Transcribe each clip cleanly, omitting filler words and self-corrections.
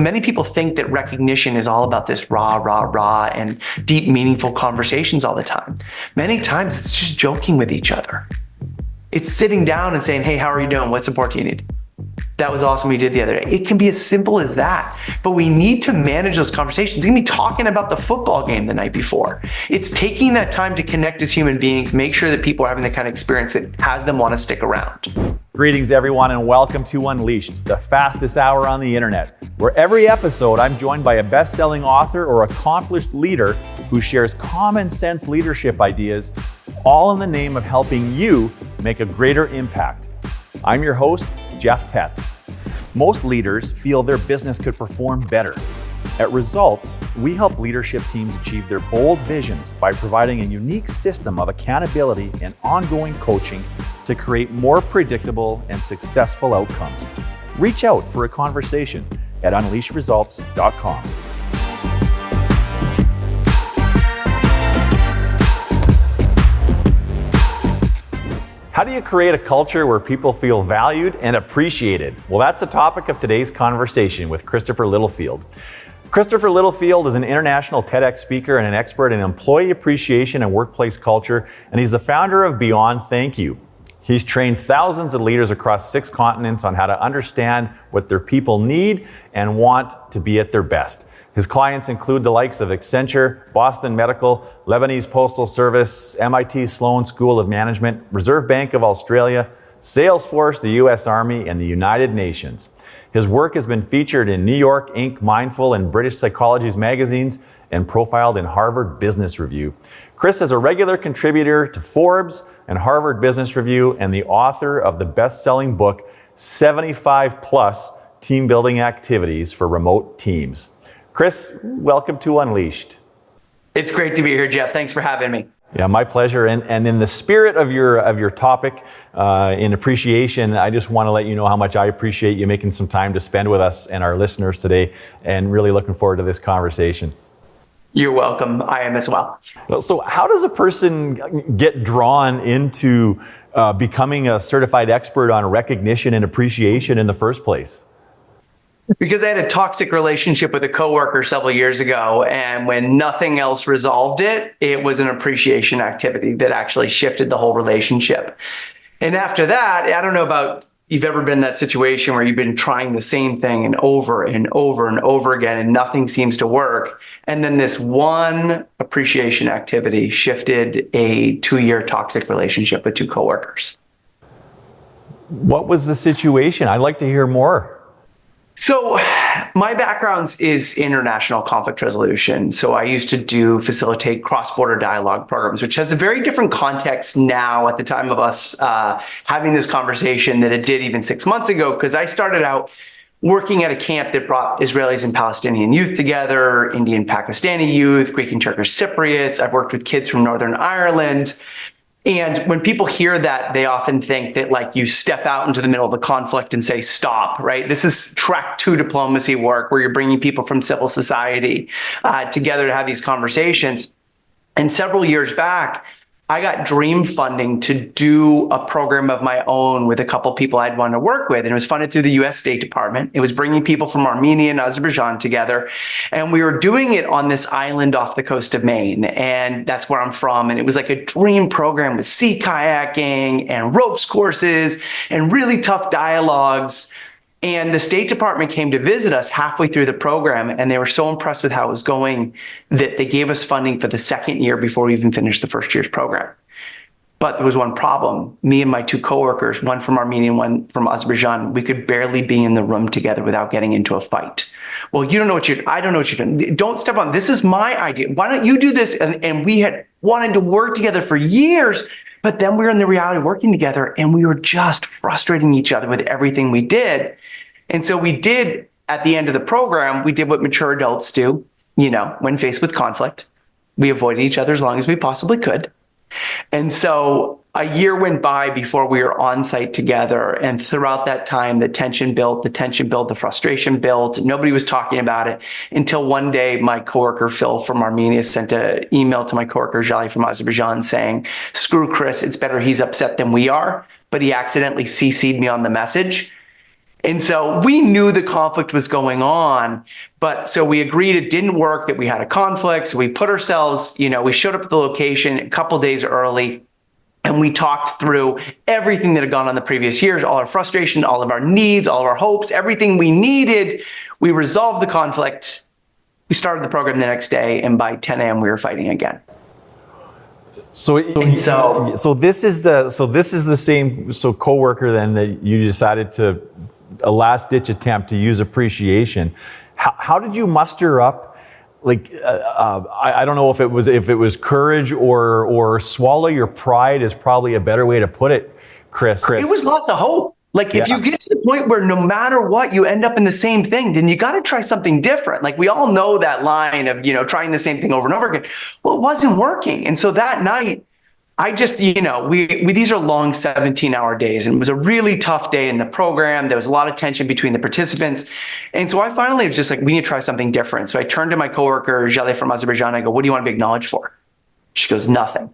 Many people think that recognition is all about this rah, and deep, meaningful conversations all the time. Many times it's just joking with each other. It's sitting down and saying, hey, how are you doing? What support do you need? That was awesome you did the other day. It can be as simple as that, but we need to manage those conversations. You can be talking about the football game the night before. It's taking that time to connect as human beings, make sure that people are having the kind of experience that has them want to stick around. Greetings everyone and welcome to Unleashed, the fastest hour on the internet, where every episode I'm joined by a best-selling author or accomplished leader who shares common sense leadership ideas, all in the name of helping you make a greater impact. I'm your host, Jeff Tetz. Most leaders feel their business could perform better. At Results, we help leadership teams achieve their bold visions by providing a unique system of accountability and ongoing coaching to create more predictable and successful outcomes. Reach out for a conversation at unleashresults.com. How do you create a culture where people feel valued and appreciated? Well, that's the topic of today's conversation with Christopher Littlefield. Christopher Littlefield is an international TEDx speaker and an expert in employee appreciation and workplace culture, and he's the founder of Beyond Thank You. He's trained thousands of leaders across 6 continents on how to understand what their people need and want to be at their best. His clients include the likes of Accenture, Boston Medical, Lebanese Postal Service, MIT Sloan School of Management, Reserve Bank of Australia, Salesforce, the US Army, and the United Nations. His work has been featured in New York, Inc., Mindful, and British Psychology's magazines, and profiled in Harvard Business Review. Chris is a regular contributor to Forbes and Harvard Business Review, and the author of the best-selling book, 75 Plus Team Building Activities for Remote Teams. Chris, welcome to Unleashed. It's great to be here, Jeff. Thanks for having me. Yeah, my pleasure. And in the spirit of your topic, in appreciation, I just want to let you know how much I appreciate you making some time to spend with us and our listeners today, and really looking forward to this conversation. You're welcome. I am as well. So how does a person get drawn into becoming a certified expert on recognition and appreciation in the first place? Because I had a toxic relationship with a coworker several years ago, and when nothing else resolved it, it was an appreciation activity that actually shifted the whole relationship. And after that, I don't know about you've ever been in that situation where you've been trying the same thing and over and over and over again, and nothing seems to work. And then this one appreciation activity shifted a 2-year toxic relationship with 2 coworkers. What was the situation? I'd like to hear more. So my background is international conflict resolution. So I used to facilitate cross-border dialogue programs, which has a very different context now at the time of us having this conversation than it did even 6 months ago, because I started out working at a camp that brought Israelis and Palestinian youth together, Indian Pakistani youth, Greek and Turkish Cypriots. I've worked with kids from Northern Ireland. And when people hear that, they often think that like you step out into the middle of the conflict and say, stop, right? This is track 2 diplomacy work where you're bringing people from civil society together to have these conversations. And several years back, I got dream funding to do a program of my own with a couple people I'd want to work with. And it was funded through the US State Department. It was bringing people from Armenia and Azerbaijan together. And we were doing it on this island off the coast of Maine. And that's where I'm from. And it was like a dream program with sea kayaking and ropes courses and really tough dialogues. And the State Department came to visit us halfway through the program, and they were so impressed with how it was going that they gave us funding for the 2nd year before we even finished the first year's program. But there was one problem. Me and my 2 coworkers, one from Armenia and one from Azerbaijan, we could barely be in the room together without getting into a fight. Well, you don't know what I don't know what you're doing. Don't step on. This is my idea. Why don't you do this? And we had wanted to work together for years, but then we were in the reality of working together, and we were just frustrating each other with everything we did. And so we did, at the end of the program, we did what mature adults do, when faced with conflict. We avoided each other as long as we possibly could. And so a year went by before we were on site together. And throughout that time, the tension built, the frustration built. Nobody was talking about it until one day, my coworker, Phil from Armenia, sent an email to my coworker, Jali from Azerbaijan, saying, screw Chris, it's better he's upset than we are. But he accidentally CC'd me on the message. And so we knew the conflict was going on, but so we agreed it didn't work, that we had a conflict. So we put ourselves, we showed up at the location a couple days early, and we talked through everything that had gone on the previous years, all our frustration, all of our needs, all of our hopes, everything we needed. We resolved the conflict. We started the program the next day, and by 10 a.m. we were fighting again. So this is the same coworker then that you decided to a last ditch attempt to use appreciation. How did you muster up? I don't know if it was courage or swallow your pride is probably a better way to put it, Chris. It was lots of hope. If you get to the point where no matter what, you end up in the same thing, then you got to try something different. We all know that line of, trying the same thing over and over again. Well, it wasn't working. And so that night, I just, these are long 17-hour days, and it was a really tough day in the program. There was a lot of tension between the participants. And so I finally was just we need to try something different. So I turned to my coworker, Jale from Azerbaijan. I go, what do you want to be acknowledged for? She goes, nothing.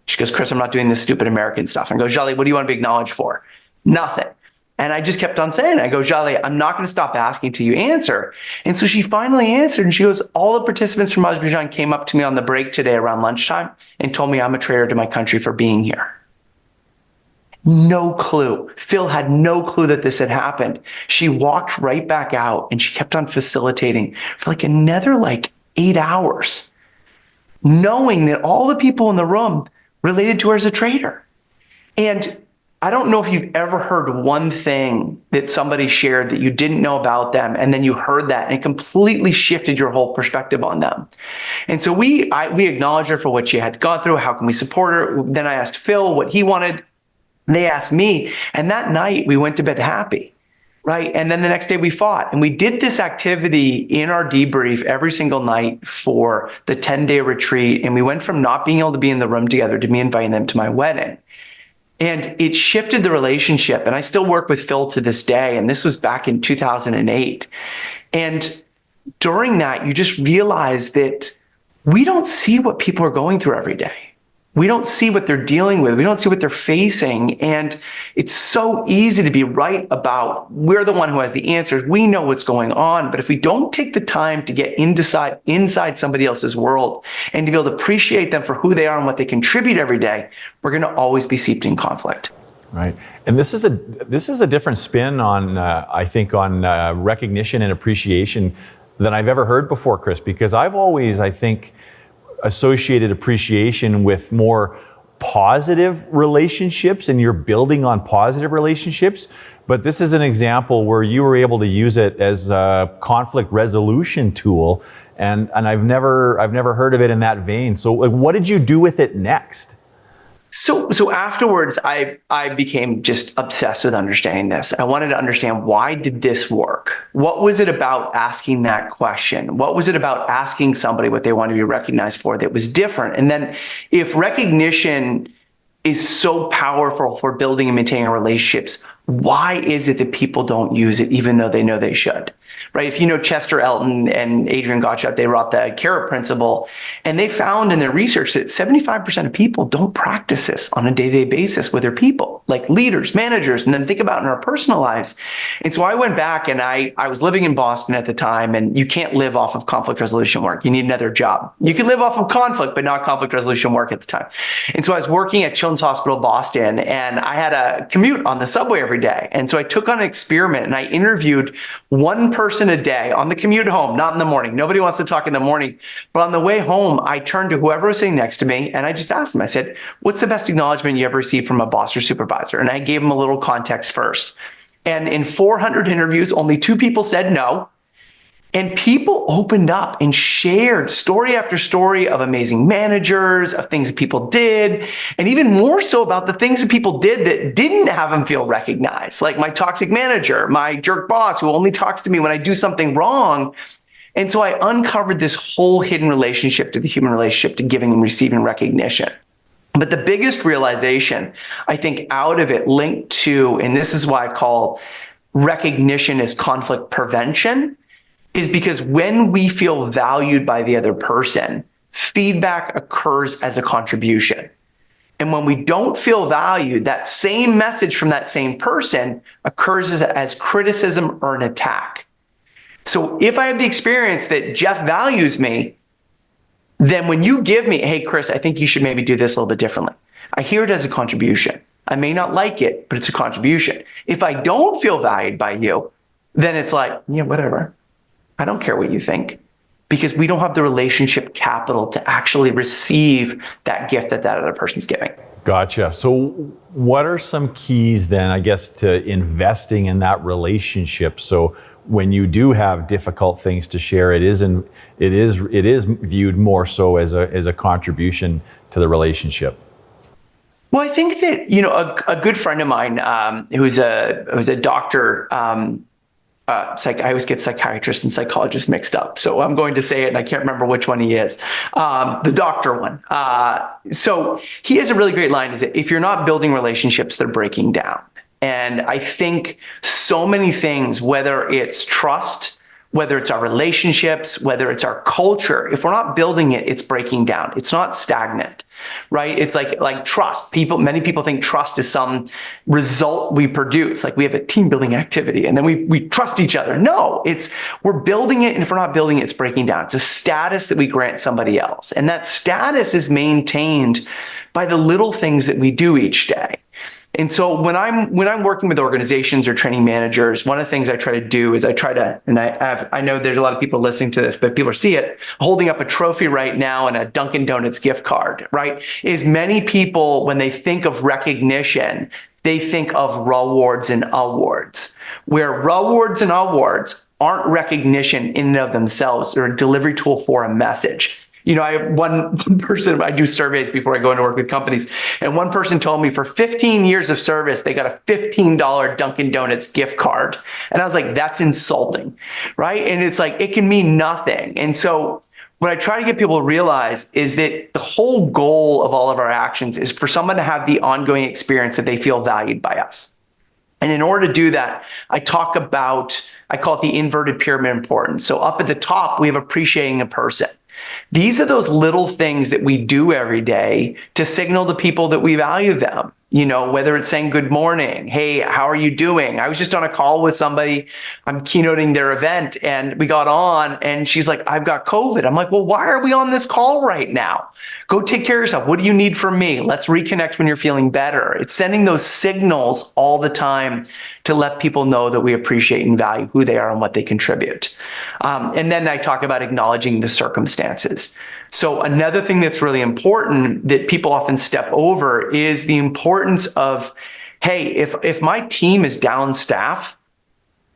She goes, Chris, I'm not doing this stupid American stuff. I go, Jale, what do you want to be acknowledged for? Nothing. And I just kept on saying, I go, Jale, I'm not going to stop asking till you answer. And so she finally answered, and she goes, all the participants from Azerbaijan came up to me on the break today around lunchtime and told me I'm a traitor to my country for being here. No clue. Phil had no clue that this had happened. She walked right back out, and she kept on facilitating for another 8 hours, knowing that all the people in the room related to her as a traitor. And I don't know if you've ever heard one thing that somebody shared that you didn't know about them, and then you heard that and it completely shifted your whole perspective on them. And so we acknowledged her for what she had gone through. How can we support her? Then I asked Phil what he wanted. They asked me. And that night we went to bed happy, right? And then the next day we fought. And we did this activity in our debrief every single night for the 10-day retreat. And we went from not being able to be in the room together to me inviting them to my wedding. And it shifted the relationship. And I still work with Phil to this day. And this was back in 2008. And during that, you just realize that we don't see what people are going through every day. We don't see what they're dealing with. We don't see what they're facing. And it's so easy to be right about we're the one who has the answers. We know what's going on. But if we don't take the time to get inside somebody else's world and to be able to appreciate them for who they are and what they contribute every day, we're going to always be steeped in conflict. Right. And this is a different spin on, I think, on recognition and appreciation than I've ever heard before, Chris, because I've always, I think, associated appreciation with more positive relationships, and you're building on positive relationships. But this is an example where you were able to use it as a conflict resolution tool, and I've never heard of it in that vein. So what did you do with it next? So afterwards, I became just obsessed with understanding this. I wanted to understand, why did this work? What was it about asking that question? What was it about asking somebody what they want to be recognized for that was different? And then if recognition is so powerful for building and maintaining relationships, why is it that people don't use it even though they know they should? Right? If you know Chester Elton and Adrian Gottschalk, they wrote the Carrot Principle, and they found in their research that 75% of people don't practice this on a day-to-day basis with their people, like leaders, managers, and then think about in our personal lives. And so I went back, and I was living in Boston at the time, and you can't live off of conflict resolution work. You need another job. You can live off of conflict, but not conflict resolution work at the time. And so I was working at Children's Hospital Boston, and I had a commute on the subway every day. And so I took on an experiment, and I interviewed one person a day on the commute home, not in the morning. Nobody wants to talk in the morning. But on the way home, I turned to whoever was sitting next to me, and I just asked them, I said, what's the best acknowledgement you ever received from a boss or supervisor? And I gave them a little context first. And in 400 interviews, only 2 people said no. And people opened up and shared story after story of amazing managers, of things that people did, and even more so about the things that people did that didn't have them feel recognized, like my toxic manager, my jerk boss who only talks to me when I do something wrong. And so I uncovered this whole hidden relationship to the human relationship to giving and receiving recognition. But the biggest realization, I think, out of it linked to, and this is why I call recognition as conflict prevention, is because when we feel valued by the other person, feedback occurs as a contribution. And when we don't feel valued, that same message from that same person occurs as criticism or an attack. So if I have the experience that Jeff values me, then when you give me, hey, Chris, I think you should maybe do this a little bit differently, I hear it as a contribution. I may not like it, but it's a contribution. If I don't feel valued by you, then it's like, yeah, whatever. I don't care what you think, because we don't have the relationship capital to actually receive that gift that other person's giving. Gotcha. So what are some keys then, I guess, to investing in that relationship? So when you do have difficult things to share, it is viewed more so as a contribution to the relationship. Well, I think that, a good friend of mine who's a doctor, I always get psychiatrist and psychologist mixed up, so I'm going to say it and I can't remember which one he is. The doctor one. So he has a really great line, is that if you're not building relationships, they're breaking down. And I think so many things, whether it's trust, whether it's our relationships, whether it's our culture, if we're not building it, it's breaking down. It's not stagnant, right? It's like trust. Many people think trust is some result we produce. Like we have a team building activity and then we trust each other. No, we're building it. And if we're not building it, it's breaking down. It's a status that we grant somebody else. And that status is maintained by the little things that we do each day. And so when I'm working with organizations or training managers, one of the things I try to do is I know there's a lot of people listening to this, but people see it, holding up a trophy right now and a Dunkin' Donuts gift card, right? Is many people, when they think of recognition, they think of rewards and awards, where rewards and awards aren't recognition in and of themselves. They're a delivery tool for a message. I have one person, I do surveys before I go into work with companies, and one person told me for 15 years of service, they got a $15 Dunkin' Donuts gift card. And I was like, that's insulting, right? And it's like, it can mean nothing. And so what I try to get people to realize is that the whole goal of all of our actions is for someone to have the ongoing experience that they feel valued by us. And in order to do that, I call it the inverted pyramid importance. So up at the top, we have appreciating a person. These are those little things that we do every day to signal to people that we value them. Whether it's saying good morning, hey, how are you doing? I was just on a call with somebody, I'm keynoting their event, and we got on and she's like, I've got COVID. I'm like, well, why are we on this call right now? Go take care of yourself. What do you need from me? Let's reconnect when you're feeling better. It's sending those signals all the time to let people know that we appreciate and value who they are and what they contribute. And then I talk about acknowledging the circumstances. So another thing that's really important that people often step over is the importance of, hey, if my team is down staff,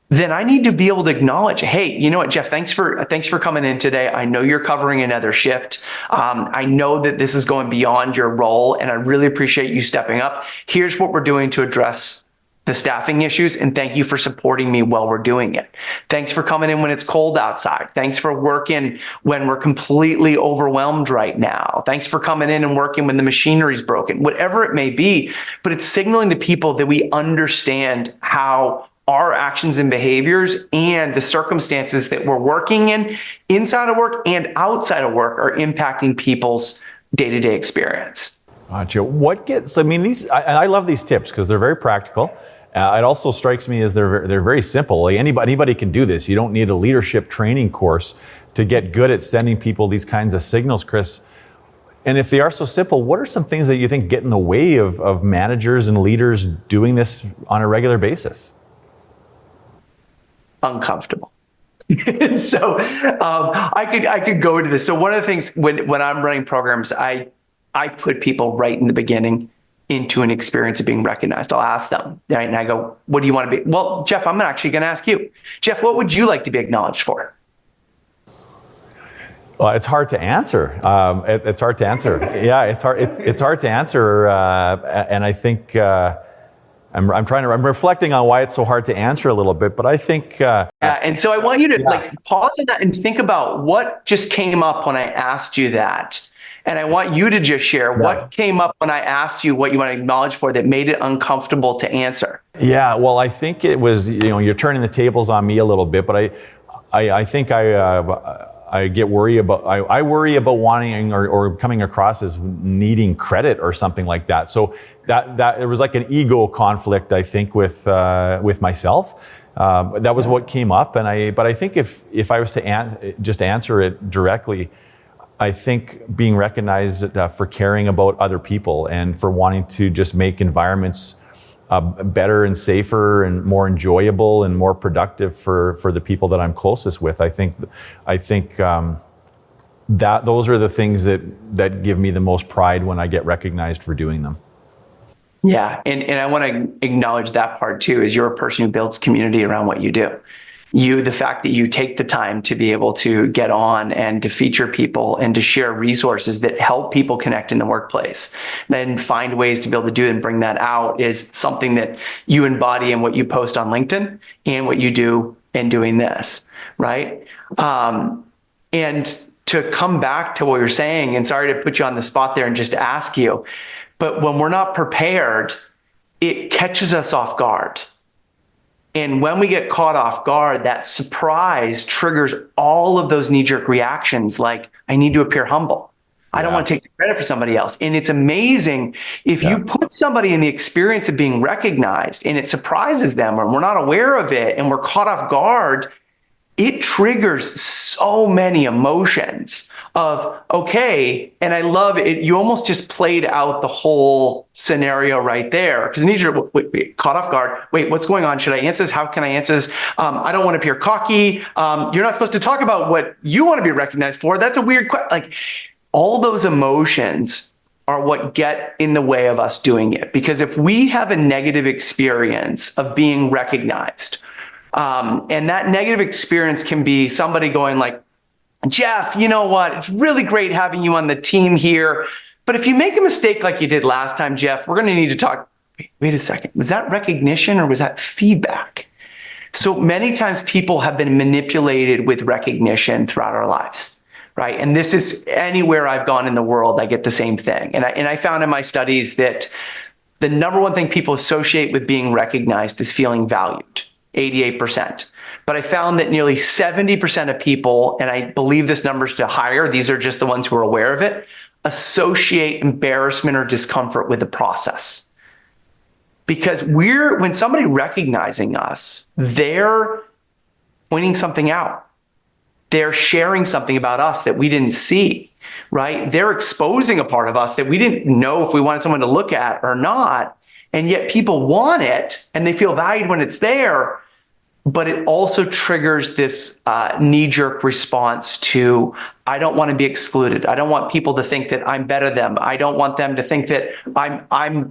then I need to be able to acknowledge, hey, you know what, Jeff, thanks for coming in today. I know you're covering another shift. I know that this is going beyond your role, and I really appreciate you stepping up. Here's what we're doing to address the staffing issues, and thank you for supporting me while we're doing it. Thanks for coming in when it's cold outside. Thanks for working when we're completely overwhelmed right now. Thanks for coming in and working when the machinery's broken, whatever it may be. But it's signaling to people that we understand how our actions and behaviors and the circumstances that we're working in, inside of work and outside of work, are impacting people's day-to-day experience. Gotcha. I love these tips because they're very practical. It also strikes me as they're very simple. Like anybody can do this. You don't need a leadership training course to get good at sending people these kinds of signals, Chris. And if they are so simple, what are some things that you think get in the way of managers and leaders doing this on a regular basis? Uncomfortable. So I could go into this. So one of the things when I'm running programs, I put people right in the beginning into an experience of being recognized. I'll ask them, right? And I go, what do you want to be? Well, Jeff, I'm actually going to ask you. Jeff, what would you like to be acknowledged for? Well, it's hard to answer. It's hard to answer. Yeah, it's hard to answer. And I think I'm reflecting on why it's so hard to answer a little bit, but I think. And so I want you to pause on that and think about what just came up when I asked you that. And I want you to just share what came up when I asked you what you want to acknowledge for that made it uncomfortable to answer. Yeah, well, I think it was, you're turning the tables on me a little bit, but I think I I get worried about, I worry about wanting or coming across as needing credit or something like that. So that it was like an ego conflict, I think, with myself. That was what came up. But I think if I was to just answer it directly, I think being recognized for caring about other people and for wanting to just make environments better and safer and more enjoyable and more productive for the people that I'm closest with. I think that those are the things that give me the most pride when I get recognized for doing them. Yeah, and I want to acknowledge that part too, is you're a person who builds community around what you do. The fact that you take the time to be able to get on and to feature people and to share resources that help people connect in the workplace, then find ways to be able to do and bring that out is something that you embody in what you post on LinkedIn and what you do in doing this, right? And to come back to what you're saying, and sorry to put you on the spot there and just ask you, but when we're not prepared, it catches us off guard. And when we get caught off guard, that surprise triggers all of those knee-jerk reactions like, I need to appear humble. I don't want to take the credit for somebody else. And it's amazing if you put somebody in the experience of being recognized and it surprises them or we're not aware of it and we're caught off guard, it triggers so many emotions of, okay, and I love it. You almost just played out the whole scenario right there. Because wait, caught off guard. Wait, what's going on? Should I answer this? How can I answer this? I don't want to appear cocky. You're not supposed to talk about what you want to be recognized for. That's a weird question. Like, all those emotions are what get in the way of us doing it. Because if we have a negative experience of being recognized, and that negative experience can be somebody going like, Jeff, you know what? It's really great having you on the team here. But if you make a mistake like you did last time, Jeff, we're going to need to talk. Wait a second. Was that recognition or was that feedback? So many times people have been manipulated with recognition throughout our lives, right? And this is anywhere I've gone in the world, I get the same thing. And I found in my studies that the number one thing people associate with being recognized is feeling valued, 88%. But I found that nearly 70% of people, and I believe this number is higher, these are just the ones who are aware of it, associate embarrassment or discomfort with the process. Because when somebody recognizing us, they're pointing something out. They're sharing something about us that we didn't see, right? They're exposing a part of us that we didn't know if we wanted someone to look at or not. And yet people want it and they feel valued when it's there. But it also triggers this knee-jerk response to, I don't want to be excluded. I don't want people to think that I'm better than them. I don't want them to think that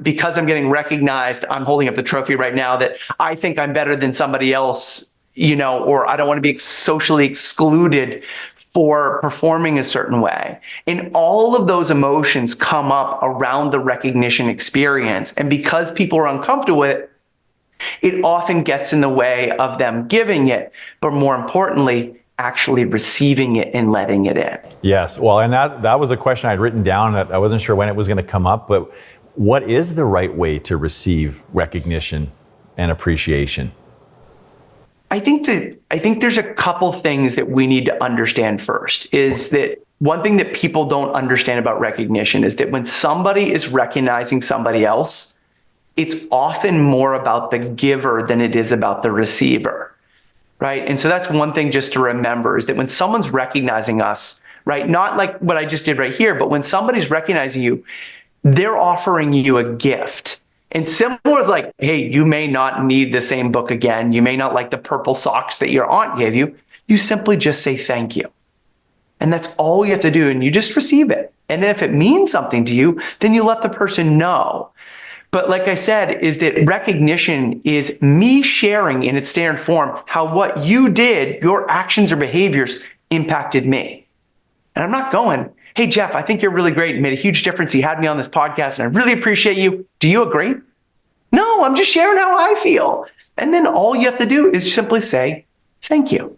because I'm getting recognized, I'm holding up the trophy right now, that I think I'm better than somebody else, or I don't want to be socially excluded for performing a certain way. And all of those emotions come up around the recognition experience. And because people are uncomfortable with it, it often gets in the way of them giving it, but more importantly, actually receiving it and letting it in. Yes, well, and that was a question I'd written down that I wasn't sure when it was going to come up, but what is the right way to receive recognition and appreciation? I think there's a couple things that we need to understand first. Is that one thing that people don't understand about recognition is that when somebody is recognizing somebody else, it's often more about the giver than it is about the receiver, right? And so that's one thing just to remember, is that when someone's recognizing us, right, not like what I just did right here, but when somebody's recognizing you, they're offering you a gift. And similar, like, hey, you may not need the same book again. You may not like the purple socks that your aunt gave you. You simply just say thank you. And that's all you have to do. And you just receive it. And then if it means something to you, then you let the person know. But like I said, is that recognition is me sharing in its standard form how what you did, your actions or behaviors impacted me. And I'm not going, hey, Jeff, I think you're really great. You made a huge difference. You had me on this podcast and I really appreciate you. Do you agree? No, I'm just sharing how I feel. And then all you have to do is simply say, thank you.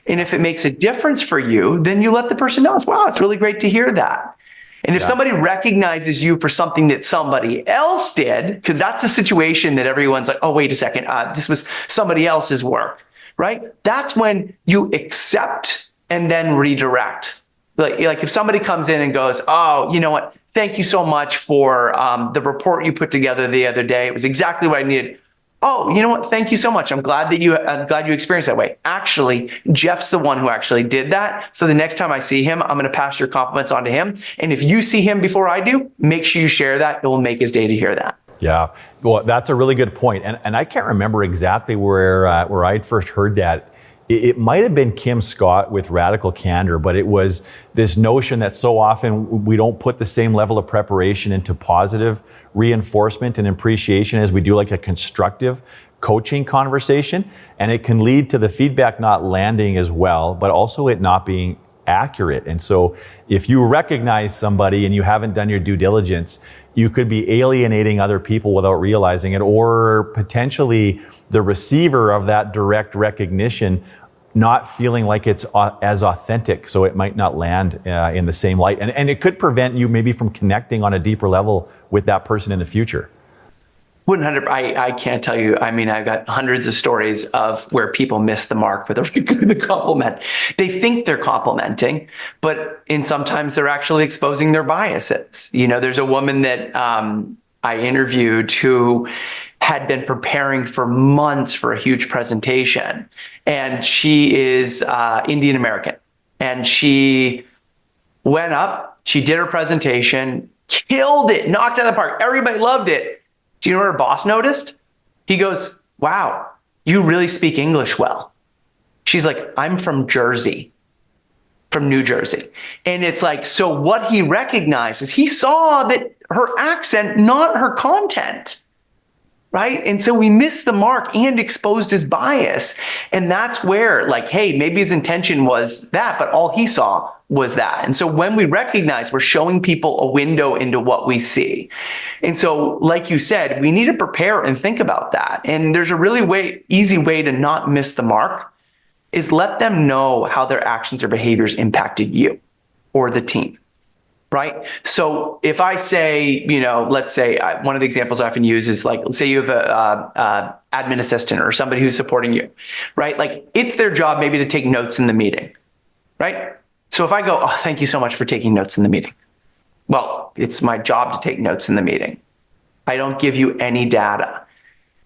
And if it makes a difference for you, then you let the person know, wow, it's really great to hear that. And if somebody recognizes you for something that somebody else did, because that's a situation that everyone's like, oh, wait a second, this was somebody else's work, right? That's when you accept and then redirect. Like if somebody comes in and goes, oh, you know what? Thank you so much for the report you put together the other day. It was exactly what I needed. Oh, you know what? Thank you so much. I'm glad you experienced that way. Actually, Jeff's the one who actually did that. So the next time I see him, I'm going to pass your compliments on to him. And if you see him before I do, make sure you share that. It will make his day to hear that. Yeah, well, that's a really good point. And I can't remember exactly where I'd first heard that. It might have been Kim Scott with Radical Candor, but it was this notion that so often we don't put the same level of preparation into positive reinforcement and appreciation as we do like a constructive coaching conversation. And it can lead to the feedback not landing as well, but also it not being accurate. And so if you recognize somebody and you haven't done your due diligence, you could be alienating other people without realizing it, or potentially the receiver of that direct recognition not feeling like it's as authentic, so it might not land in the same light. And it could prevent you maybe from connecting on a deeper level with that person in the future. 100. I can't tell you. I mean, I've got hundreds of stories of where people miss the mark with a compliment. They think they're complimenting, but sometimes they're actually exposing their biases. You know, there's a woman that I interviewed who had been preparing for months for a huge presentation, and she is Indian American, and she went up, she did her presentation, killed it, knocked it out of the park. Everybody loved it. Do you know what her boss noticed? He goes, wow, you really speak English well. She's like, I'm from Jersey, from New Jersey. And it's like, so what he recognized is he saw that her accent, not her content, right? And so we missed the mark and exposed his bias. And that's where, like, hey, maybe his intention was that, but all he saw was that. And so when we recognize, we're showing people a window into what we see. And so, like you said, we need to prepare and think about that. And there's a really easy way to not miss the mark is let them know how their actions or behaviors impacted you or the team, right? So if I say, you know, let's say one of the examples I often use is like, let's say you have a admin assistant or somebody who's supporting you, right? Like it's their job maybe to take notes in the meeting, right? So if I go, oh, thank you so much for taking notes in the meeting. Well, it's my job to take notes in the meeting. I don't give you any data.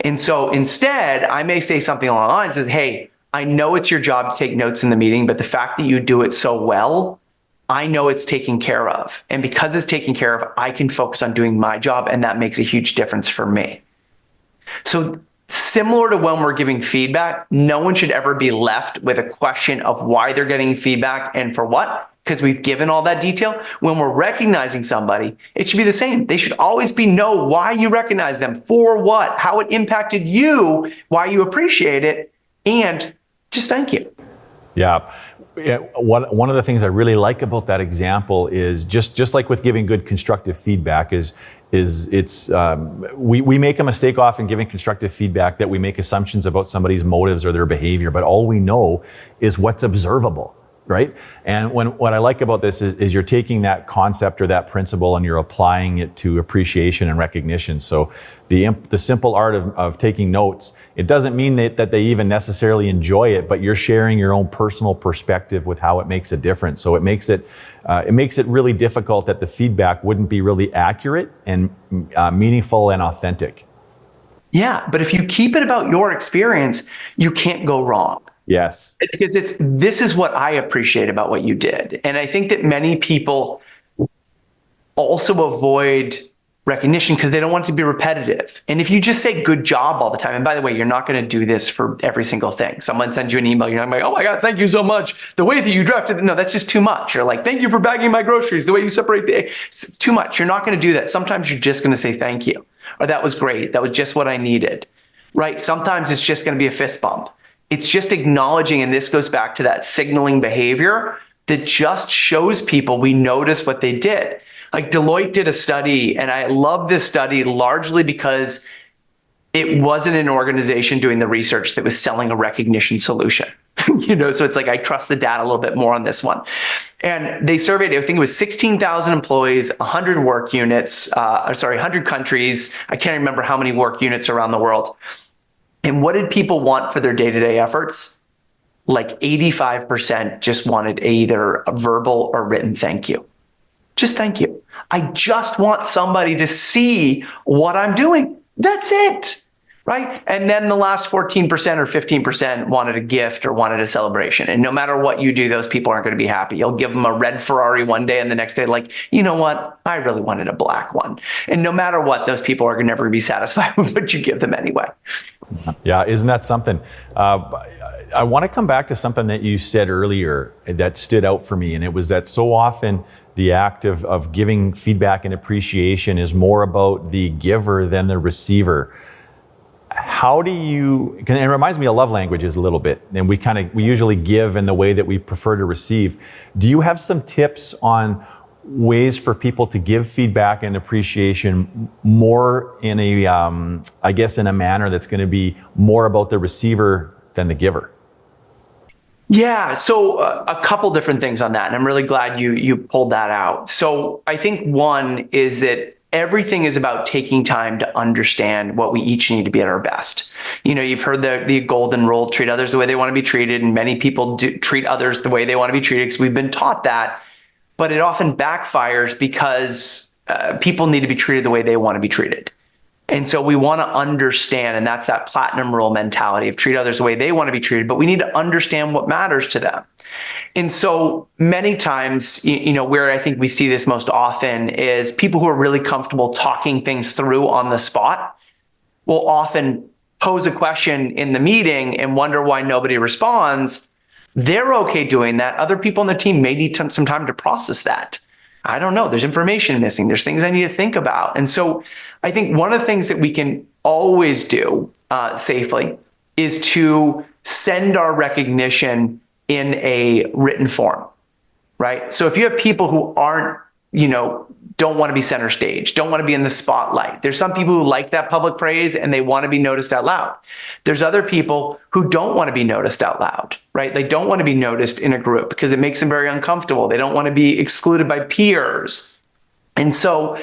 And so instead, I may say something along the lines of, hey, I know it's your job to take notes in the meeting, but the fact that you do it so well, I know it's taken care of. And because it's taken care of, I can focus on doing my job, and that makes a huge difference for me. So similar to when we're giving feedback, no one should ever be left with a question of why they're getting feedback and for what, because we've given all that detail. When we're recognizing somebody, it should be the same. They should always know why you recognize them, for what, how it impacted you, why you appreciate it, and just thank you. Yeah. One of the things I really like about that example is just like with giving good constructive feedback we make a mistake often giving constructive feedback that we make assumptions about somebody's motives or their behavior, but all we know is what's observable, right? And what I like about this is you're taking that concept or that principle and you're applying it to appreciation and recognition. So the simple art of taking notes, it doesn't mean that they even necessarily enjoy it, but you're sharing your own personal perspective with how it makes a difference. So it makes it really difficult that the feedback wouldn't be really accurate and meaningful and authentic. Yeah, but if you keep it about your experience, you can't go wrong. Yes. Because this is what I appreciate about what you did. And I think that many people also avoid recognition because they don't want it to be repetitive. And if you just say good job all the time, and by the way, you're not going to do this for every single thing. Someone sends you an email, you're not like, oh my God, thank you so much. The way that you drafted it, no, that's just too much. You're like, thank you for bagging my groceries. The way you separate it's too much. You're not going to do that. Sometimes you're just going to say thank you, or that was great. That was just what I needed, right? Sometimes it's just going to be a fist bump. It's just acknowledging, and this goes back to that signaling behavior that just shows people we notice what they did. Like Deloitte did a study, and I love this study largely because it wasn't an organization doing the research that was selling a recognition solution. So it's like, I trust the data a little bit more on this one. And they surveyed, I think it was 16,000 employees, 100 work units, 100 countries. I can't remember how many work units around the world. And what did people want for their day-to-day efforts? like 85% just wanted either a verbal or written thank you. Just thank you. I just want somebody to see what I'm doing. That's it. Right? And then the last 14% or 15% wanted a gift or wanted a celebration. And no matter what you do, those people aren't going to be happy. You'll give them a red Ferrari one day and the next day, like, you know what? I really wanted a black one. And no matter what, those people are going to never be satisfied with what you give them anyway. Yeah, isn't that something? I want to come back to something that you said earlier that stood out for me. And it was that so often the act of giving feedback and appreciation is more about the giver than the receiver. How do you, and it reminds me of love languages a little bit, and we usually give in the way that we prefer to receive. Do you have some tips on ways for people to give feedback and appreciation more in a, I guess in a manner that's going to be more about the receiver than the giver? Yeah, so a couple different things on that, and I'm really glad you pulled that out. So I think one is that everything is about taking time to understand what we each need to be at our best. You know, you've heard the golden rule, treat others the way they want to be treated, and many people do treat others the way they want to be treated because we've been taught that, but it often backfires because people need to be treated the way they want to be treated. And so we want to understand, and that's that platinum rule mentality of treat others the way they want to be treated, but we need to understand what matters to them. And so many times, you know, where I think we see this most often is people who are really comfortable talking things through on the spot will often pose a question in the meeting and wonder why nobody responds. They're okay doing that. Other people on the team may need some time to process that. I don't know. There's information missing. There's things I need to think about. And so I think one of the things that we can always do safely is to send our recognition in a written form, right? So if you have people who aren't, don't want to be center stage, don't want to be in the spotlight. There's some people who like that public praise and they want to be noticed out loud. There's other people who don't want to be noticed out loud, right? They don't want to be noticed in a group because it makes them very uncomfortable. They don't want to be excluded by peers. And so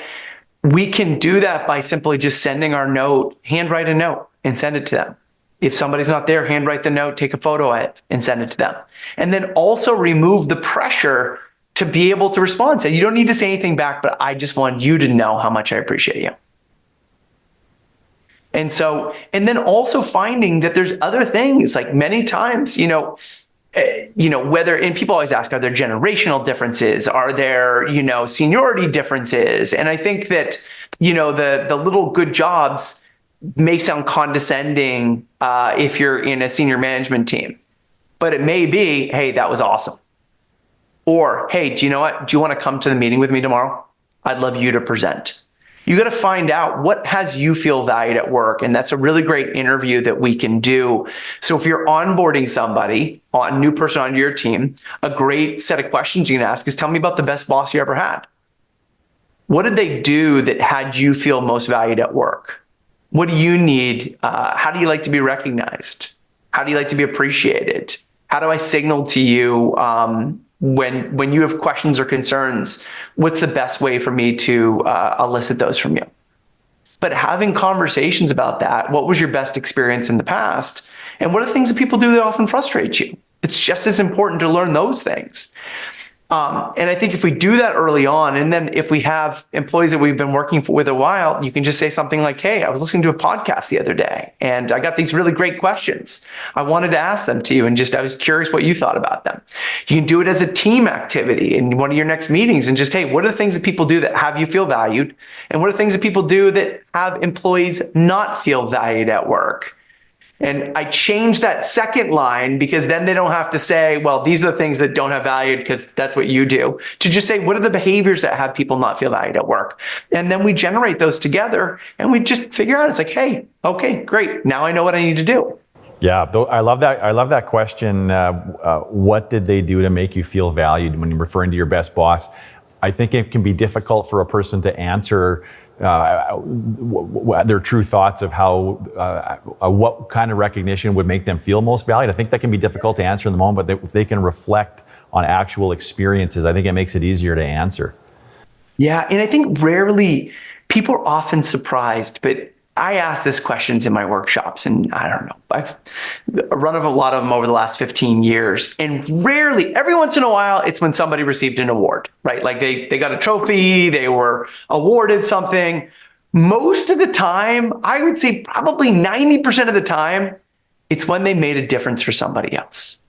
we can do that by simply just sending our note, handwrite a note and send it to them. If somebody's not there, handwrite the note, take a photo of it and send it to them. And then also remove the pressure to be able to respond. Say, you don't need to say anything back, but I just want you to know how much I appreciate you. And so, and then also finding that there's other things, like many times, whether, and people always ask, are there generational differences? Are there, seniority differences? And I think that, the little good jobs may sound condescending if you're in a senior management team, but it may be, hey, that was awesome. Or, hey, do you know what? Do you want to come to the meeting with me tomorrow? I'd love you to present. You got to find out what has you feel valued at work. And that's a really great interview that we can do. So if you're onboarding somebody, a new person on your team, a great set of questions you can ask is, tell me about the best boss you ever had. What did they do that had you feel most valued at work? What do you need? How do you like to be recognized? How do you like to be appreciated? How do I signal to you when you have questions or concerns? What's the best way for me to elicit those from you? But having conversations about that, what was your best experience in the past? And what are the things that people do that often frustrate you? It's just as important to learn those things. And I think if we do that early on, and then if we have employees that we've been working with a while, you can just say something like, hey, I was listening to a podcast the other day, and I got these really great questions. I wanted to ask them to you, and I was curious what you thought about them. You can do it as a team activity in one of your next meetings and just, hey, what are the things that people do that have you feel valued? And what are the things that people do that have employees not feel valued at work? And I changed that second line because then they don't have to say, well, these are the things that don't have value because that's what you do, to just say, what are the behaviors that have people not feel valued at work? And then we generate those together and we just figure out, it's like, hey, okay, great. Now I know what I need to do. Yeah, I love that. I love that question. What did they do to make you feel valued when you're referring to your best boss? I think it can be difficult for a person to answer their true thoughts of how, what kind of recognition would make them feel most valued. I think that can be difficult to answer in the moment, but if they can reflect on actual experiences, I think it makes it easier to answer. Yeah, and I think rarely, people are often surprised, but I ask this questions in my workshops, and I don't know, I've run a lot of them over the last 15 years, and rarely, every once in a while, it's when somebody received an award, right? Like they got a trophy, they were awarded something. Most of the time, I would say probably 90% of the time, it's when they made a difference for somebody else,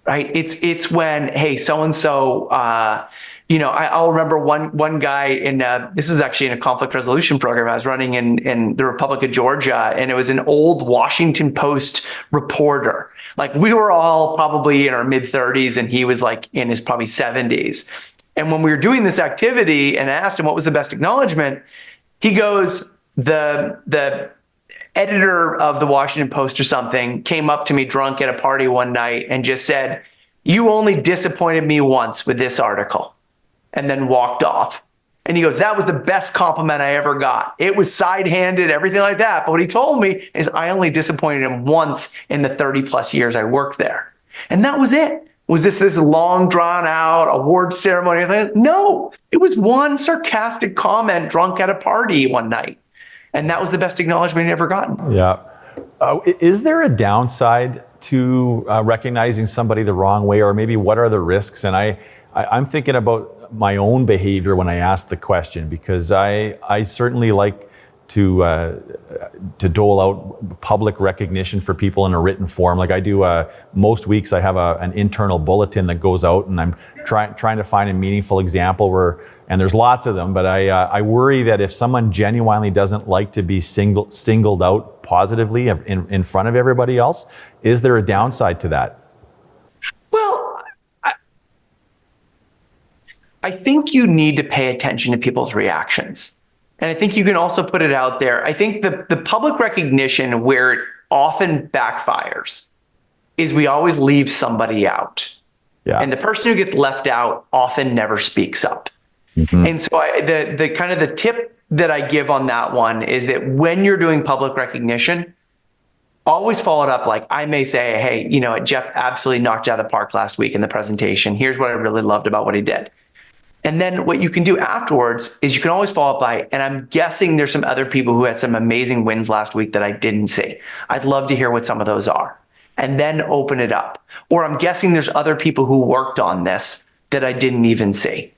right? It's when, hey, so-and-so, I'll remember one guy this was actually in a conflict resolution program I was running in the Republic of Georgia, and it was an old Washington Post reporter. Like, we were all probably in our mid-30s, and he was like in his probably 70s. And when we were doing this activity and I asked him what was the best acknowledgement, he goes, the editor of the Washington Post or something came up to me drunk at a party one night and just said, "You only disappointed me once with this article," and then walked off. And he goes, "That was the best compliment I ever got. It was side-handed, everything like that. But what he told me is I only disappointed him once in the 30 plus years I worked there." And that was it. Was this long drawn out award ceremony? No, it was one sarcastic comment drunk at a party one night. And that was the best acknowledgement he'd ever gotten. Yeah. Is there a downside to recognizing somebody the wrong way, or maybe what are the risks? And I'm thinking about my own behavior when I ask the question, because I certainly like to dole out public recognition for people in a written form. Like I do, most weeks I have an internal bulletin that goes out, and I'm trying to find a meaningful example where, and there's lots of them, but I worry that if someone genuinely doesn't like to be singled out positively in front of everybody else, is there a downside to that? Well, I think you need to pay attention to people's reactions. And I think you can also put it out there. I think the public recognition where it often backfires is we always leave somebody out. Yeah. And the person who gets left out often never speaks up. Mm-hmm. And so the kind of the tip that I give on that one is that when you're doing public recognition, always follow it up. Like I may say, "Hey, Jeff absolutely knocked it out of the park last week in the presentation. Here's what I really loved about what he did." And then what you can do afterwards is you can always follow up by, "And I'm guessing there's some other people who had some amazing wins last week that I didn't see. I'd love to hear what some of those are." And then open it up. Or, "I'm guessing there's other people who worked on this that I didn't even see."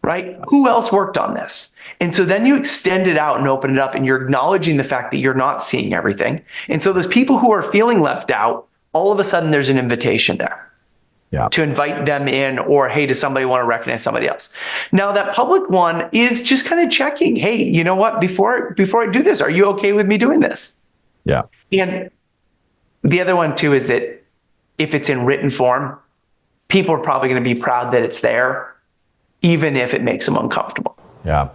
Right? Who else worked on this? And so then you extend it out and open it up, and you're acknowledging the fact that you're not seeing everything. And so those people who are feeling left out, all of a sudden there's an invitation there. Yeah. To invite them in, or, hey, does somebody want to recognize somebody else? Now that public one is just kind of checking, hey, you know what, before I do this, are you okay with me doing this? Yeah. And the other one too is that if it's in written form, people are probably going to be proud that it's there, even if it makes them uncomfortable. Yeah.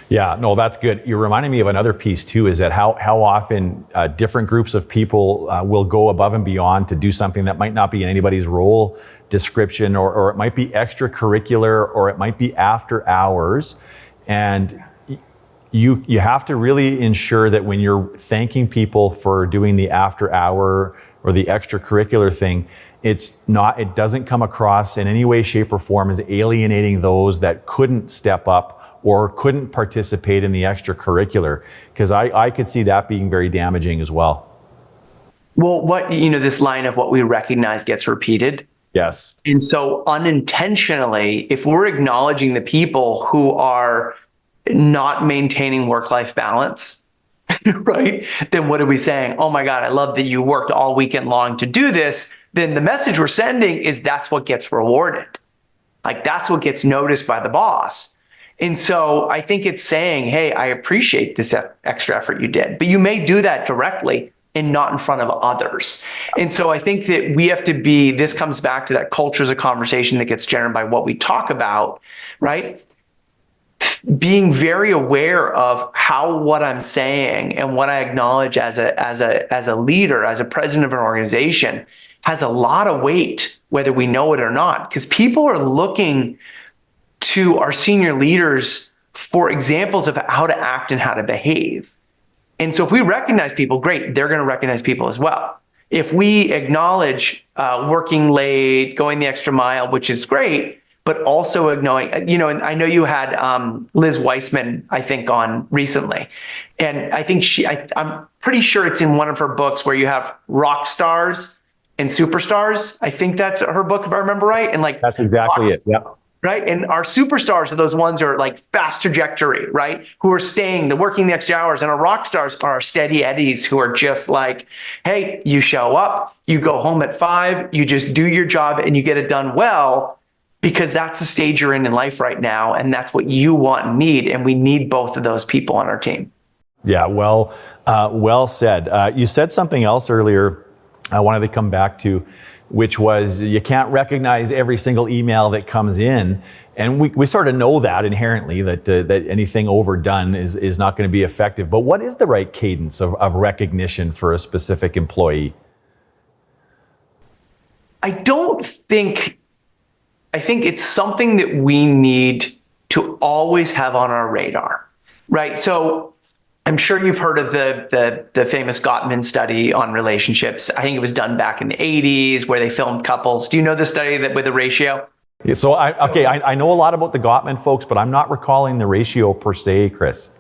Yeah, no, that's good. You're reminding me of another piece too, is that how often different groups of people will go above and beyond to do something that might not be in anybody's role description, or it might be extracurricular, or it might be after hours. And you have to really ensure that when you're thanking people for doing the after hour or the extracurricular thing, it doesn't come across in any way, shape, or form as alienating those that couldn't step up or couldn't participate in the extracurricular, because I could see that being very damaging as well. Well, this line of what we recognize gets repeated. Yes. And so unintentionally, if we're acknowledging the people who are not maintaining work-life balance, right, then what are we saying? "Oh my God, I love that you worked all weekend long to do this." Then the message we're sending is that's what gets rewarded. Like that's what gets noticed by the boss. And so I think it's saying, "Hey, I appreciate this extra effort you did," but you may do that directly and not in front of others. And so I think that we have to this comes back to that culture as a conversation that gets generated by what we talk about, right? Being very aware of how what I'm saying and what I acknowledge as a leader, as a president of an organization, has a lot of weight, whether we know it or not, because people are looking to our senior leaders for examples of how to act and how to behave. And so if we recognize people, great, they're going to recognize people as well. If we acknowledge working late, going the extra mile, which is great, but also ignoring, and I know you had Liz Weissman, I think, on recently. And I think I'm pretty sure it's in one of her books where you have rock stars and superstars. I think that's her book, if I remember right. And like, that's exactly it. Yeah. Right. And our superstars are those ones who are like fast trajectory, right? Who are staying, they're working the extra hours. And our rock stars are our steady eddies who are just like, hey, you show up, you go home at 5, you just do your job and you get it done well, because that's the stage you're in life right now. And that's what you want and need. And we need both of those people on our team. Yeah, well said. You said something else earlier I wanted to come back to, which was you can't recognize every single email that comes in. And we sort of know that inherently, that anything overdone is not going to be effective. But what is the right cadence of recognition for a specific employee? I think it's something that we need to always have on our radar, right? So I'm sure you've heard of the famous Gottman study on relationships. I think it was done back in the 80s where they filmed couples. Do you know the study that with the ratio? Yeah, so I know a lot about the Gottman folks, but I'm not recalling the ratio per se, Chris.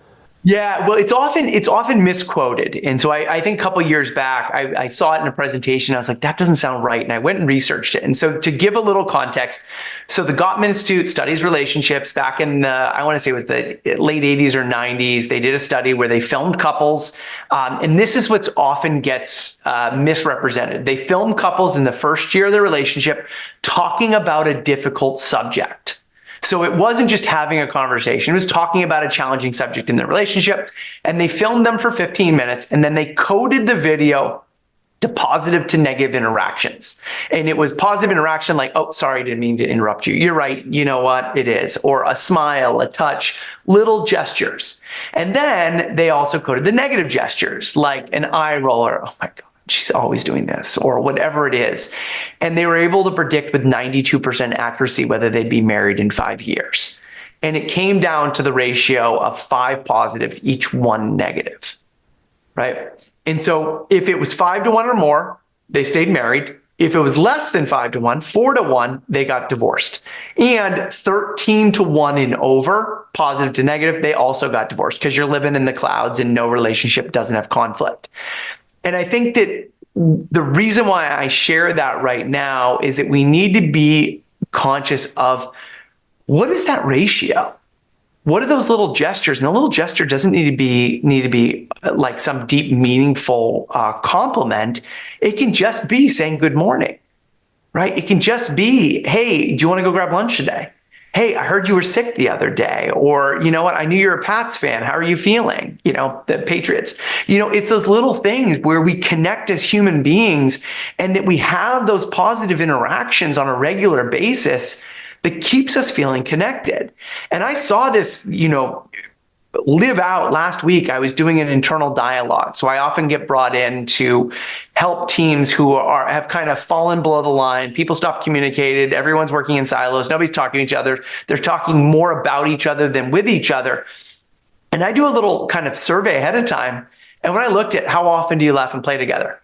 Yeah, well, it's often misquoted. And so I think a couple of years back, I saw it in a presentation. I was like, that doesn't sound right. And I went and researched it. And so to give a little context, so the Gottman Institute studies relationships back in I want to say it was the late 80s or 90s. They did a study where they filmed couples. And this is what's often gets misrepresented. They filmed couples in the first year of their relationship talking about a difficult subject. So it wasn't just having a conversation, it was talking about a challenging subject in their relationship. And they filmed them for 15 minutes and then they coded the video to positive to negative interactions. And it was positive interaction like, oh, sorry, didn't mean to interrupt you. You're right. You know what it is. Or a smile, a touch, little gestures. And then they also coded the negative gestures like an eye roller. Oh my God, she's always doing this, or whatever it is. And they were able to predict with 92% accuracy whether they'd be married in 5 years. And it came down to the ratio of 5 positive to each 1 negative, right? And so if it was 5 to 1 or more, they stayed married. If it was less than 5 to 1, 4 to 1, they got divorced. And 13 to 1 and over, positive to negative, they also got divorced because you're living in the clouds and no relationship doesn't have conflict. And I think that the reason why I share that right now is that we need to be conscious of what is that ratio? What are those little gestures? And the little gesture doesn't need to be like some deep, meaningful compliment. It can just be saying good morning, right? It can just be, hey, do you want to go grab lunch today? Hey, I heard you were sick the other day. Or, you know what? I knew you're a Pats fan. How are you feeling? The Patriots. It's those little things where we connect as human beings and that we have those positive interactions on a regular basis that keeps us feeling connected. And I saw this, live out last week. I was doing an internal dialogue. So I often get brought in to help teams who have kind of fallen below the line. People stop communicating. Everyone's working in silos. Nobody's talking to each other. They're talking more about each other than with each other. And I do a little kind of survey ahead of time. And when I looked at how often do you laugh and play together?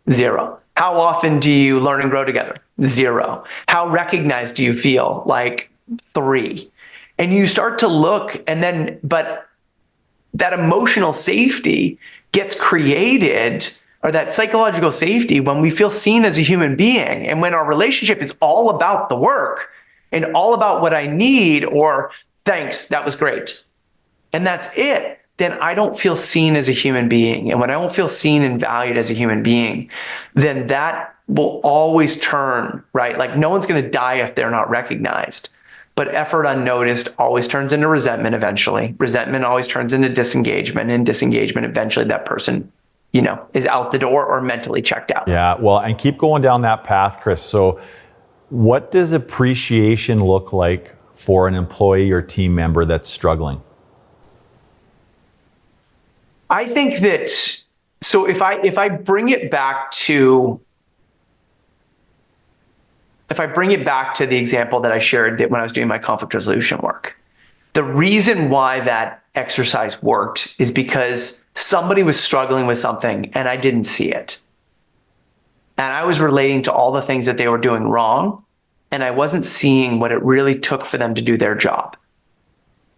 0. How often do you learn and grow together? 0. How recognized do you feel? Like 3. And you start to look but that emotional safety gets created, or that psychological safety, when we feel seen as a human being. And when our relationship is all about the work and all about what I need, or thanks, that was great, and that's it, then I don't feel seen as a human being. And when I don't feel seen and valued as a human being, then that will always turn, right? Like no one's going to die if they're not recognized. But effort unnoticed always turns into resentment eventually. Resentment always turns into disengagement, and disengagement eventually that person, is out the door or mentally checked out. Yeah, well, and keep going down that path, Chris. So what does appreciation look like for an employee or team member that's struggling? I think that, so if I bring it back to the example that I shared that when I was doing my conflict resolution work, the reason why that exercise worked is because somebody was struggling with something and I didn't see it. And I was relating to all the things that they were doing wrong and I wasn't seeing what it really took for them to do their job.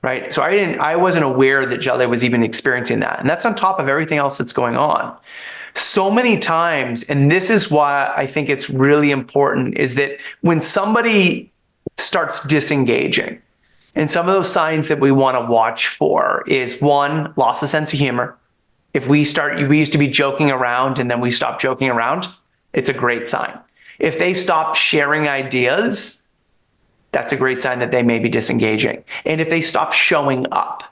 Right. So I wasn't aware that Jale was even experiencing that. And that's on top of everything else that's going on. So many times, and this is why I think it's really important, is that when somebody starts disengaging, and some of those signs that we want to watch for is, one, loss of sense of humor. If we used to be joking around and then we stop joking around, it's a great sign. If they stop sharing ideas, that's a great sign that they may be disengaging. And if they stop showing up.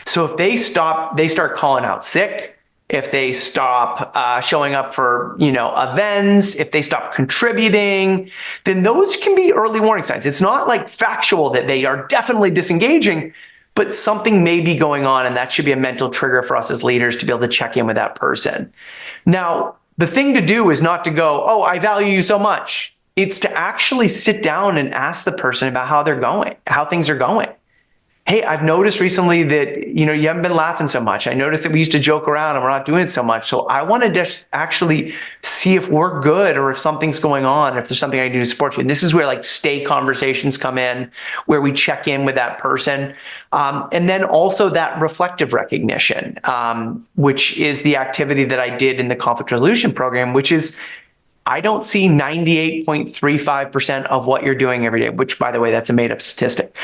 So if they start calling out sick, if they stop showing up for, events, if they stop contributing, then those can be early warning signs. It's not like factual that they are definitely disengaging, but something may be going on, and that should be a mental trigger for us as leaders to be able to check in with that person. Now, the thing to do is not to go, oh, I value you so much. It's to actually sit down and ask the person about how they're going, how things are going. Hey, I've noticed recently that, you haven't been laughing so much. I noticed that we used to joke around and we're not doing it so much. So I want to just actually see if we're good or if something's going on, if there's something I can do to support you. And this is where like stay conversations come in, where we check in with that person. And then also that reflective recognition, which is the activity that I did in the conflict resolution program, which is, I don't see 98.35% of what you're doing every day, which, by the way, that's a made-up statistic.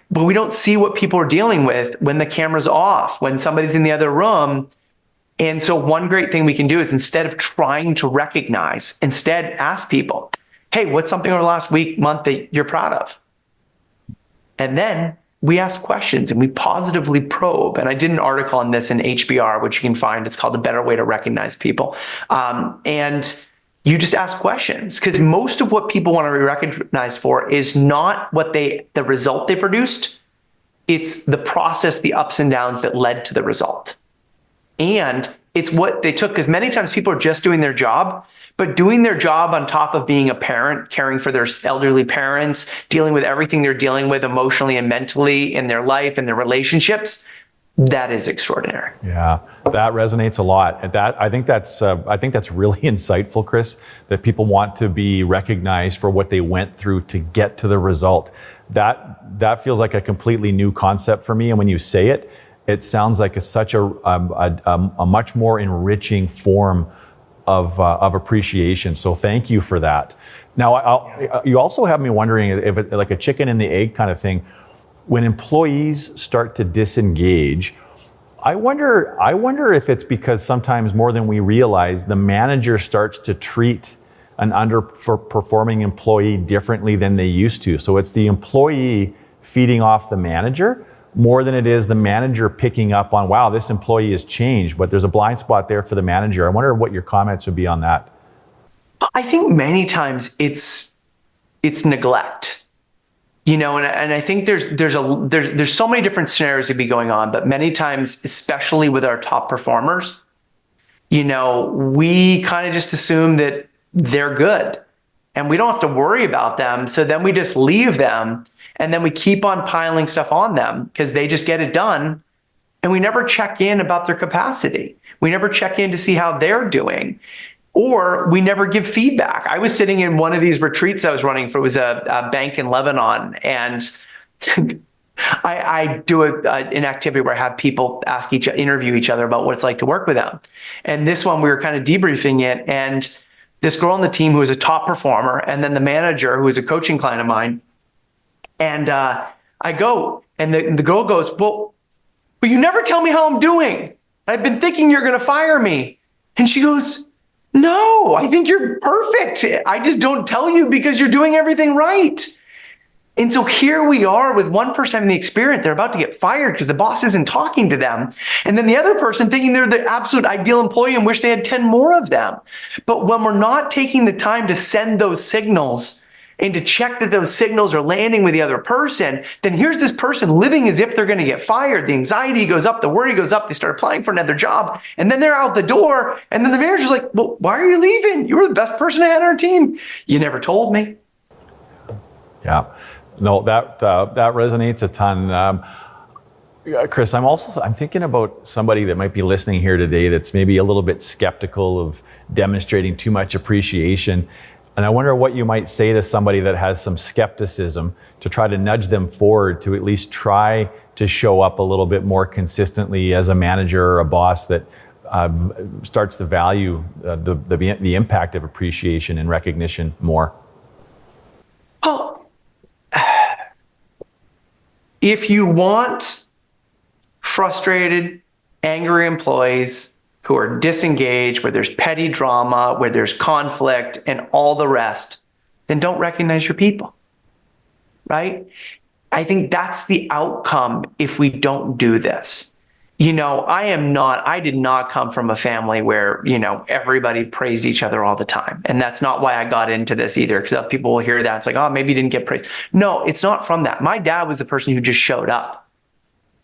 But we don't see what people are dealing with when the camera's off, when somebody's in the other room. And so one great thing we can do is, instead of trying to recognize, instead ask people, hey, what's something over the last week, month that you're proud of? And then we ask questions and we positively probe. And I did an article on this in HBR, which you can find. It's called A Better Way to Recognize People. And you just ask questions, because most of what people want to be recognized for is not the result they produced. It's the process, the ups and downs that led to the result. And it's what they took, because many times people are just doing their job, but doing their job on top of being a parent, caring for their elderly parents, dealing with everything they're dealing with emotionally and mentally in their life and their relationships. That is extraordinary. Yeah, that resonates a lot. I think that's really insightful, Chris, that people want to be recognized for what they went through to get to the result. That feels like a completely new concept for me. And when you say it, it sounds like such a much more enriching form of appreciation. So thank you for that. Now, you also have me wondering if it's like a chicken and the egg kind of thing. When employees start to disengage, I wonder if it's because sometimes more than we realize, the manager starts to treat an underperforming employee differently than they used to. So it's the employee feeding off the manager more than it is the manager picking up on, wow, this employee has changed, but there's a blind spot there for the manager. I wonder what your comments would be on that. I think many times it's neglect. And I think there's so many different scenarios that be going on, but many times, especially with our top performers, we kind of just assume that they're good and we don't have to worry about them. So then we just leave them and then we keep on piling stuff on them because they just get it done. And we never check in about their capacity. We never check in to see how they're doing. Or we never give feedback. I was sitting in one of these retreats I was running for, it was a bank in Lebanon. And I do an activity where I have people interview each other about what it's like to work with them. And this one, we were kind of debriefing it. And this girl on the team who was a top performer, and then the manager who was a coaching client of mine. And I go, and the girl goes, well, but you never tell me how I'm doing. I've been thinking you're going to fire me. And she goes, no, I think you're perfect. I just don't tell you because you're doing everything right. And so here we are with one person having the experience, they're about to get fired because the boss isn't talking to them. And then the other person thinking they're the absolute ideal employee and wish they had 10 more of them. But when we're not taking the time to send those signals and to check that those signals are landing with the other person, then here's this person living as if they're going to get fired. The anxiety goes up, the worry goes up, they start applying for another job, and then they're out the door, and then the manager's like, well, why are you leaving? You were the best person I had on our team. You never told me. Yeah, no, that resonates a ton. Chris, I'm thinking about somebody that might be listening here today that's maybe a little bit skeptical of demonstrating too much appreciation. And I wonder what you might say to somebody that has some skepticism to try to nudge them forward to at least try to show up a little bit more consistently as a manager or a boss that starts to value the impact of appreciation and recognition more. Well, if you want frustrated, angry employees who are disengaged, where there's petty drama, where there's conflict and all the rest, then don't recognize your people, right? I think that's the outcome if we don't do this. I did not come from a family where, everybody praised each other all the time. And that's not why I got into this either, because people will hear that. It's like, oh, maybe you didn't get praised. No, it's not from that. My dad was the person who just showed up.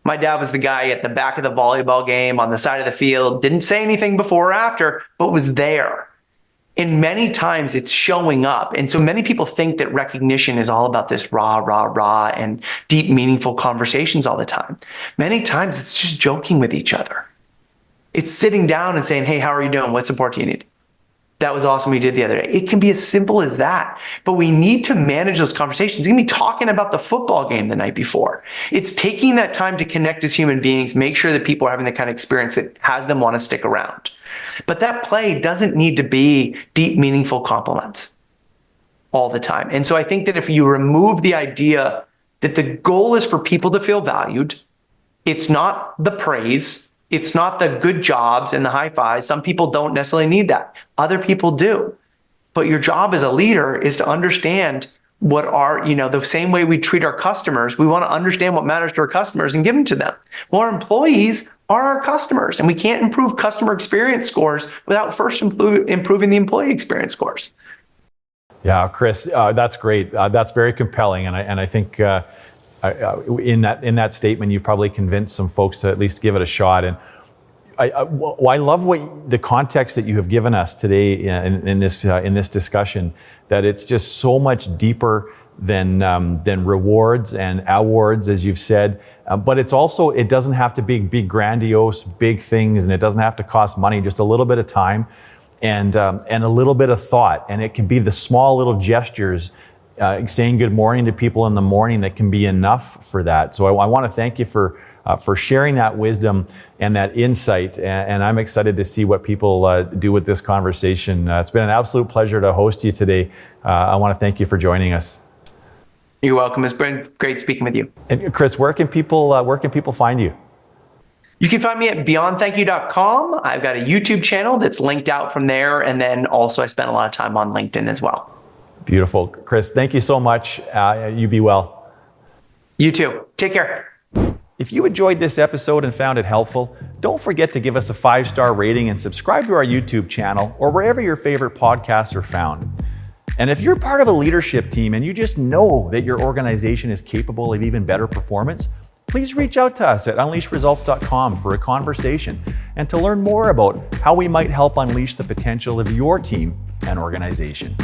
My dad was the guy at the back of the volleyball game on the side of the field, didn't say anything before or after, but was there. And many times it's showing up. And so many people think that recognition is all about this rah, rah, rah, and deep, meaningful conversations all the time. Many times it's just joking with each other. It's sitting down and saying, hey, how are you doing? What support do you need? That was awesome you did the other day. It can be as simple as that. But we need to manage those conversations. You can be talking about the football game the night before. It's taking that time to connect as human beings, make sure that people are having the kind of experience that has them want to stick around. But that play doesn't need to be deep, meaningful compliments all the time. And so I think that if you remove the idea that the goal is for people to feel valued, it's not the praise, it's not the good jobs and the high fives. Some people don't necessarily need that. Other people do. But your job as a leader is to understand what are, the same way we treat our customers, we want to understand what matters to our customers and give them to them. Well, our employees are our customers, and we can't improve customer experience scores without first improving the employee experience scores. Yeah, Chris, that's great. That's very compelling, and I think in that statement, you've probably convinced some folks to at least give it a shot. And I love the context that you have given us today in this discussion. That it's just so much deeper than rewards and awards, as you've said. But it doesn't have to be big, grandiose, big things, and it doesn't have to cost money. Just a little bit of time and a little bit of thought. And it can be the small little gestures, saying good morning to people in the morning, that can be enough for that. So I want to thank you for sharing that wisdom and that insight. And I'm excited to see what people do with this conversation. It's been an absolute pleasure to host you today. I want to thank you for joining us. You're welcome. It's been great speaking with you. And Chris, where can people find you? You can find me at beyondthankyou.com. I've got a YouTube channel that's linked out from there. And then also I spend a lot of time on LinkedIn as well. Beautiful. Chris, thank you so much. You be well. You too. Take care. If you enjoyed this episode and found it helpful, don't forget to give us a 5-star rating and subscribe to our YouTube channel or wherever your favorite podcasts are found. And if you're part of a leadership team and you just know that your organization is capable of even better performance, please reach out to us at unleashresults.com for a conversation and to learn more about how we might help unleash the potential of your team and organization.